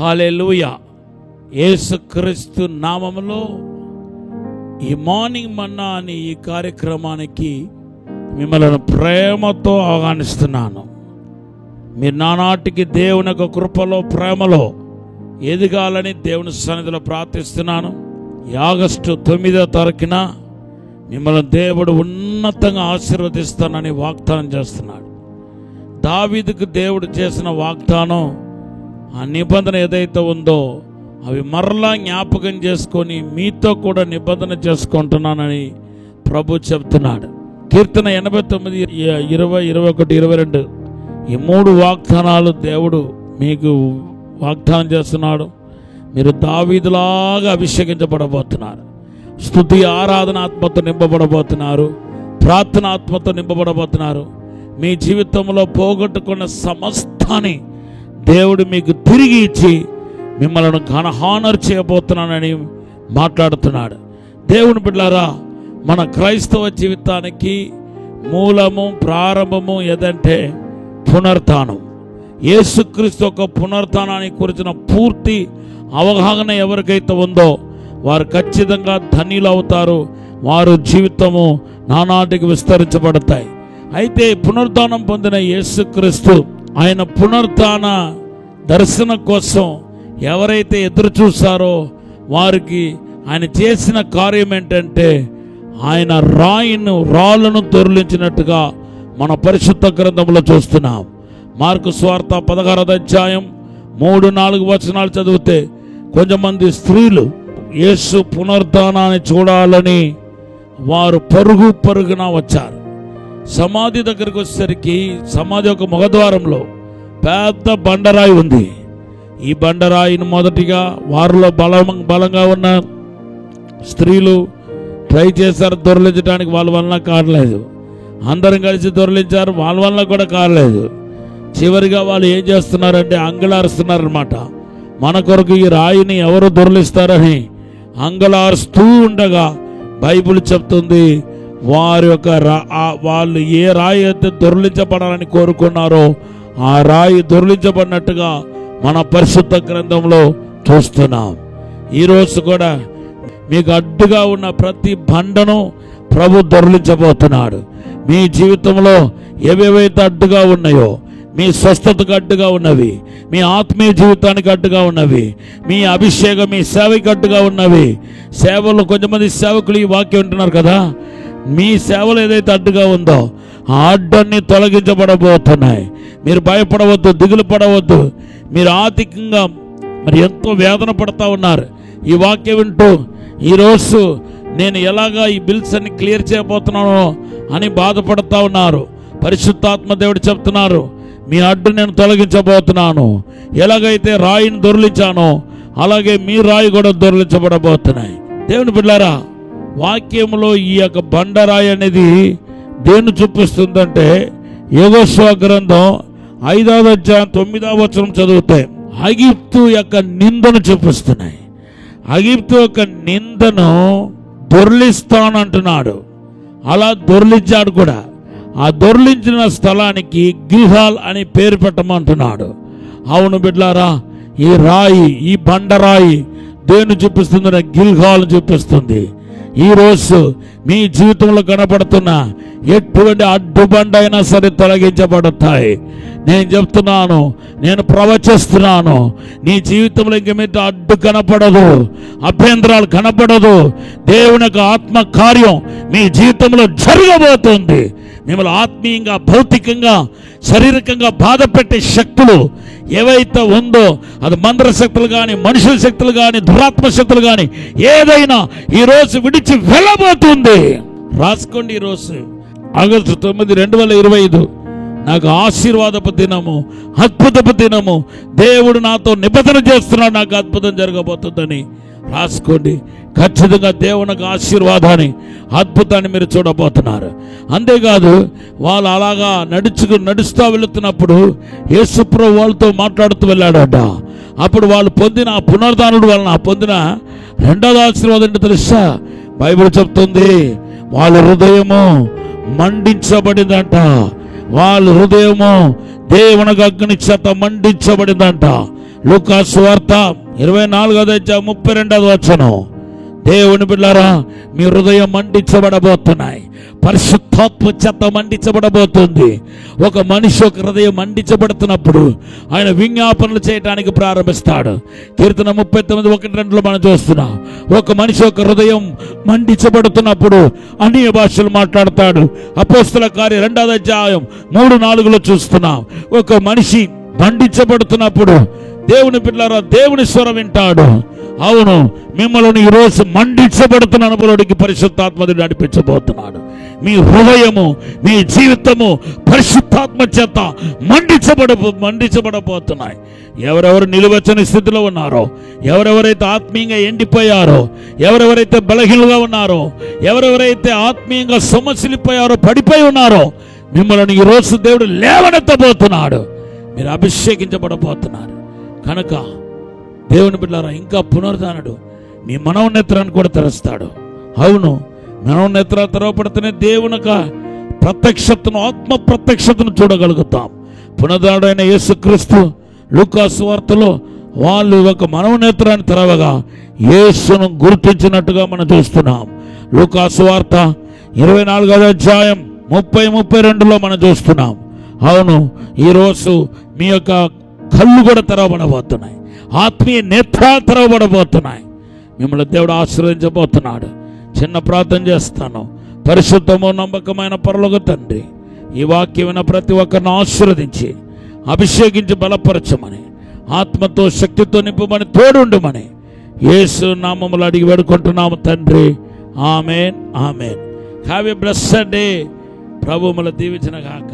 హల్లెలూయా. యేసుక్రీస్తు నామములో ఈ మార్నింగ్ మన్నా అని ఈ కార్యక్రమానికి మిమ్మల్ని ప్రేమతో ఆహ్వానిస్తున్నాను. మీరు నానాటికి దేవుని యొక్క కృపలో ప్రేమలో ఎదగాలని దేవుని సన్నిధిలో ప్రార్థిస్తున్నాను. ఈ ఆగస్టు 9వ తారీఖున మిమ్మల్ని దేవుడు ఉన్నతంగా ఆశీర్వదిస్తానని వాగ్దానం చేస్తున్నాడు. దావీదుకు దేవుడు చేసిన వాగ్దానం, ఆ నిబంధన ఏదైతే ఉందో అవి మరలా జ్ఞాపకం చేసుకొని మీతో కూడా నిబంధన చేసుకుంటున్నానని ప్రభు చెప్తున్నాడు. కీర్తన 89, 20, 21, 22 ఈ 3 వాగ్దానాలు దేవుడు మీకు వాగ్దానం చేస్తున్నాడు. మీరు దావీదులాగా అభిషేకించబడబోతున్నారు. స్తుతి ఆరాధన ఆత్మతో నింపబడబోతున్నారు. ప్రార్థన ఆత్మతో నింపబడబోతున్నారు. మీ జీవితంలో పోగొట్టుకున్న సమస్తాన్ని దేవుడు మీకు తిరిగి ఇచ్చి మిమ్మల్ని ఘనహానర్ చేయబోతున్నానని మాట్లాడుతున్నాడు. దేవుని బిడ్డలారా, మన క్రైస్తవ జీవితానికి మూలము ప్రారంభము ఏదంటే పునరుత్థానం. యేసుక్రీస్తు యొక్క పునరుత్థానాన్ని గురించిన పూర్తి అవగాహన ఎవరికైతే ఉందో వారు ఖచ్చితంగా ధన్యులు అవుతారు. వారు జీవితము నానాటికి విస్తరించబడతాయి. అయితే పునరుత్థానం పొందిన యేసుక్రీస్తు ఆయన పునరుత్థాన దర్శనం కోసం ఎవరైతే ఎదురు చూస్తారో వారికి ఆయన చేసిన కార్యం ఏంటంటే ఆయన రాళ్ళను దొర్లించినట్టుగా మన పరిశుద్ధ గ్రంథంలో చూస్తున్నాం. మార్కు సువార్త 16వ అధ్యాయం 3-4 వచనాలు చదివితే కొంతమంది స్త్రీలు యేసు పునరుత్థానాన్ని చూడాలని వారు పరుగున వచ్చారు. సమాధి దగ్గరికి వచ్చేసరికి సమాధి యొక్క ముఖద్వారంలో పెద్ద బండరాయి ఉంది. ఈ బండరాయిని మొదటిగా వారిలో బలంగా ఉన్న స్త్రీలు ట్రై చేశారు దొర్లించడానికి. వాళ్ళ వలన కారలేదు. అందరం కలిసి దొర్లించారు, వాళ్ళ వలన కూడా కారలేదు. చివరిగా వాళ్ళు ఏం చేస్తున్నారంటే అంగలారుస్తున్నారన్నమాట. మన కొరకు ఈ రాయిని ఎవరు దొర్లిస్తారని అంగలారుస్తూ ఉండగా బైబిల్ చెప్తుంది, వారి యొక్క వాళ్ళు ఏ రాయి అయితే దొర్లించబడాలని కోరుకున్నారో ఆ రాయి దొర్లించబడినట్టుగా మన పరిశుద్ధ గ్రంథంలో చూస్తున్నాం. ఈరోజు కూడా మీకు అడ్డుగా ఉన్న ప్రతి బండను ప్రభు దొర్లించబోతున్నాడు. మీ జీవితంలో ఏవేవైతే అడ్డుగా ఉన్నాయో, మీ స్వస్థతకు అడ్డుగా ఉన్నవి, మీ ఆత్మీయ జీవితానికి అడ్డుగా ఉన్నవి, మీ అభిషేకం మీ సేవకి అడ్డుగా ఉన్నవి. సేవలో కొంతమంది సేవకులు ఈ వాక్యం వింటున్నారు కదా, మీ సేవలు ఏదైతే అడ్డుగా ఉందో ఆ అడ్డన్ని తొలగించబడబోతున్నాయి. మీరు భయపడవద్దు, దిగులు పడవద్దు. మీరు ఆర్థికంగా మరి ఎంతో వేదన పడతా ఉన్నారు. ఈ వాక్యం వింటూ ఈరోజు నేను ఎలాగా ఈ బిల్స్ అన్ని క్లియర్ చేయబోతున్నానో అని బాధపడతా ఉన్నారు. పరిశుద్ధాత్మ దేవుడు చెప్తున్నారు, మీ అడ్డు నేను తొలగించబోతున్నాను. ఎలాగైతే రాయిని దొర్లించానో అలాగే మీ రాయి కూడా దొర్లించబడబోతున్నాయి. దేవుని బిడ్డలారా, వాక్యంలో ఈ యొక్క బండరాయి అనేది దేన్ని చూపిస్తుందంటే యెహోషువ గ్రంథం 5వ అధ్యాయం 9వ వచనం చదివితే ఐగుప్తు యొక్క నిందను చూపిస్తున్నాయి. ఐగుప్తు యొక్క నిందను దొర్లిస్తానంటున్నాడు. అలా దొర్లించాడు కూడా. ఆ దొర్లించిన స్థలానికి గిల్గాల్ అని పేరు పెట్టమంటున్నాడు. అవును బిడ్డలారా, ఈ రాయి, ఈ బండరాయి దేన్ని చూపిస్తుందంటే గిల్గాల్ చూపిస్తుంది. ఈరోజు మీ జీవితంలో కనపడుతున్న ఎటువంటి అడ్డుబండ అయినా సరే తొలగించబడతాయి. నేను చెప్తున్నాను, నేను ప్రవచిస్తున్నాను, నీ జీవితంలో ఇంక మీద అడ్డు కనపడదు, అభ్యంతరాలు కనపడదు. దేవుని యొక్క ఆత్మ కార్యం మీ జీవితంలో జరగబోతుంది. మిమ్మల్ని ఆత్మీయంగా, భౌతికంగా, శారీరకంగా బాధ పెట్టే శక్తులు ఏవైతే ఉందో అది మంత్ర శక్తులు కానీ, మనుషుల శక్తులు కానీ, దురాత్మ శక్తులు కానీ ఏదైనా ఈరోజు విడిచి వెళ్ళబోతుంది. రాసుకోండి, ఈరోజు ఆగస్టు 9, 2025 నాకు ఆశీర్వాదపు దినము, అద్భుతపు దినము. దేవుడు నాతో నిబంధన చేస్తున్నాడు, నాకు అద్భుతం జరగబోతుందని రాసుకోండి. ఖచ్చితంగా దేవుని ఆశీర్వాదాన్ని, అద్భుతాన్ని మీరు చూడబోతున్నారు. అంతేకాదు, వాళ్ళు అలాగా నడుస్తూ వెళుతున్నప్పుడు యేసుప్రభువు వాళ్ళతో మాట్లాడుతూ వెళ్ళాడట. అప్పుడు వాళ్ళు పొందిన ఆ పునరుద్ధానుడు వలన పొందిన రెండవ ఆశీర్వాదం ఏంటో తెలుసా? బైబిల్ చెప్తుంది, వాళ్ళ హృదయము మండించబడిందంట. వాళ్ళ హృదయము దేవుని అగ్ని చేత మండించబడిందంట. లూకా సువార్త 24:32 దేవుని బిడ్డలారా, మీ హృదయం మండించబడబోతున్నాయి. పరిశుద్ధాత్మ చేత మండించబడబోతుంది. ఒక మనిషి ఒక హృదయం మండించబడుతున్నప్పుడు ఆయన విజ్ఞాపనలు చేయడానికి ప్రారంభిస్తాడు. కీర్తన 39:1-2 మనం చూస్తున్నాం. ఒక మనిషి ఒక హృదయం మండించబడుతున్నప్పుడు అన్య భాషలు మాట్లాడతాడు. అపోస్తల కార్యం 2:3-4 చూస్తున్నాం. ఒక మనిషి మండించబడుతున్నప్పుడు దేవుని బిడ్డలారా దేవుని స్వరం వింటాడు. అవును, మిమ్మల్ని ఈరోజు మండించబడుతున్న అనుభవంలోకి పరిశుద్ధాత్మ నడిపించబోతున్నాడు. మీ హృదయము, మీ జీవితము పరిశుద్ధాత్మ చేత మండించబడబోతున్నాయి. ఎవరెవరు నిలువచ్చని స్థితిలో ఉన్నారో, ఎవరెవరైతే ఆత్మీయంగా ఎండిపోయారో, ఎవరెవరైతే బలహీనంగా ఉన్నారో, ఎవరెవరైతే ఆత్మీయంగా సొమ్మసిల్లిపోయారో, పడిపోయి ఉన్నారో, మిమ్మల్ని ఈరోజు దేవుడు లేవనెత్తబోతున్నాడు. మీరు అభిషేకించబడబోతున్నారు కనుక దేవుని బిడ్డలారా, ఇంకా పునరుద్ధానుడు మీ మనోనేత్రాన్ని కూడా తెరుస్తాడు. అవును, మనోనేత్రాలు తెరవబడితేనే దేవుని ప్రత్యక్షతను, ఆత్మ ప్రత్యక్షతను చూడగలుగుతాం. పునరుద్ధానుడైన యేసుక్రీస్తు లూకా సువార్తలో వాళ్ళు ఒక మనోనేత్రాన్ని తెరవగా యేసును గుర్తించినట్టుగా మనం చూస్తున్నాం. లూకా సువార్త 24:30-32 మనం చూస్తున్నాం. అవును, ఈరోజు మీ యొక్క కళ్ళు కూడా తెరవబడబోతున్నాయి. ఆత్మీయ నేత్రాలు తెరవబడబోతున్నాయి. మిమ్మల్ని దేవుడు ఆశీర్వదించబోతున్నాడు. చిన్న ప్రార్థన చేస్తాను. పరిశుద్ధము నమ్మకమైన పరలోక తండ్రి, ఈ వాక్యమైన ప్రతి ఒక్కరిని ఆశీర్వదించి అభిషేకించి బలపరచమని, ఆత్మతో శక్తితో నింపమని, తోడుండమని యేసు నామములో అడిగి వేడుకుంటున్నాము తండ్రి. Amen, amen. Have a blessed day. ప్రభు మిమ్మల్ని దీవించును గాక.